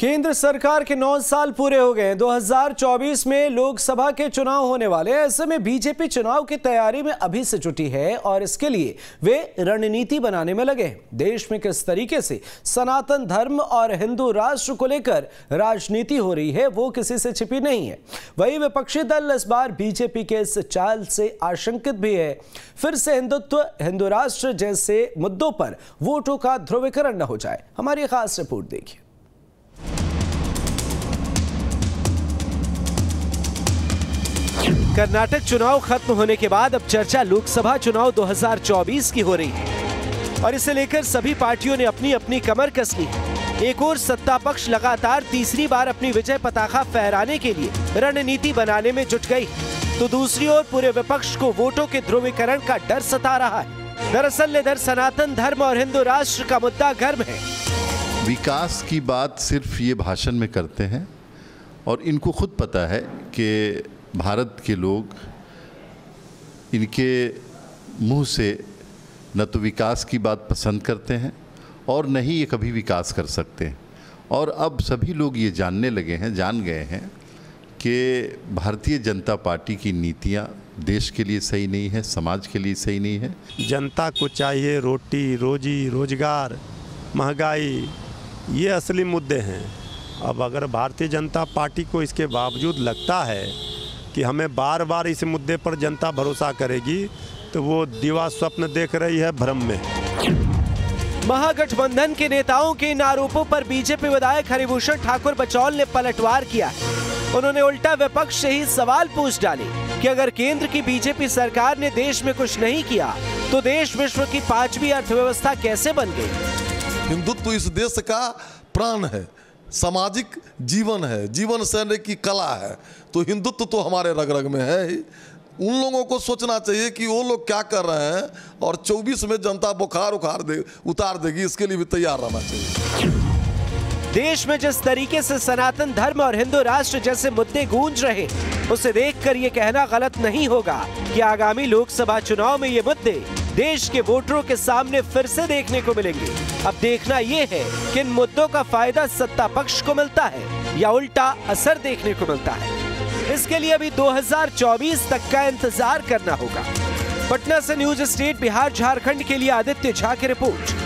केंद्र सरकार के 9 साल पूरे हो गए। 2024 में लोकसभा के चुनाव होने वाले। ऐसे में बीजेपी चुनाव की तैयारी में अभी से जुटी है और इसके लिए वे रणनीति बनाने में लगे हैं। देश में किस तरीके से सनातन धर्म और हिंदू राष्ट्र को लेकर राजनीति हो रही है वो किसी से छिपी नहीं है। वही विपक्षी दल इस बार बीजेपी के इस चाल से आशंकित भी है। फिर से हिंदुत्व, हिंदू राष्ट्र जैसे मुद्दों पर वोटों का ध्रुवीकरण न हो जाए। हमारी खास रिपोर्ट देखिए। कर्नाटक चुनाव खत्म होने के बाद अब चर्चा लोकसभा चुनाव 2024 की हो रही है और इसे लेकर सभी पार्टियों ने अपनी अपनी कमर कस ली है। एक और सत्ता पक्ष लगातार तीसरी बार अपनी विजय पताका फहराने के लिए रणनीति बनाने में जुट गई, तो दूसरी ओर पूरे विपक्ष को वोटों के ध्रुवीकरण का डर सता रहा है। दरअसल इधर सनातन धर्म और हिंदू राष्ट्र का मुद्दा गर्म है। विकास की बात सिर्फ ये भाषण में करते हैं और इनको खुद पता है कि भारत के लोग इनके मुंह से न तो विकास की बात पसंद करते हैं और न ही ये कभी विकास कर सकते हैं। और अब सभी लोग ये जानने लगे हैं, जान गए हैं कि भारतीय जनता पार्टी की नीतियां देश के लिए सही नहीं है, समाज के लिए सही नहीं है। जनता को चाहिए रोटी, रोजी, रोजगार, महंगाई, ये असली मुद्दे हैं। अब अगर भारतीय जनता पार्टी को इसके बावजूद लगता है कि हमें बार बार इस मुद्दे पर जनता भरोसा करेगी, तो वो दिवा स्वप्न देख रही है, भ्रम में। महागठबंधन के नेताओं के इन आरोपों पर बीजेपी विधायक हरिभूषण ठाकुर बचौल ने पलटवार किया। उन्होंने उल्टा विपक्ष से ही सवाल पूछ डाले कि अगर केंद्र की बीजेपी सरकार ने देश में कुछ नहीं किया तो देश विश्व की 5वीं अर्थव्यवस्था कैसे बन गई। हिंदुत्व इस देश का प्राण है, सामाजिक जीवन है, जीवन शैली की कला है, तो हिंदुत्व तो हमारे रग रग में है ही। उन लोगों को सोचना चाहिए कि वो लोग क्या कर रहे हैं और 24 में जनता बुखार उतार देगी, इसके लिए भी तैयार रहना चाहिए। देश में जिस तरीके से सनातन धर्म और हिंदू राष्ट्र जैसे मुद्दे गूंज रहे, उसे देखकर ये कहना गलत नहीं होगा कि आगामी लोकसभा चुनाव में ये मुद्दे देश के वोटरों के सामने फिर से देखने को मिलेंगे। अब देखना ये है कि इन मुद्दों का फायदा सत्ता पक्ष को मिलता है या उल्टा असर देखने को मिलता है। इसके लिए अभी 2024 तक का इंतजार करना होगा। पटना से न्यूज स्टेट बिहार झारखंड के लिए आदित्य झा की रिपोर्ट।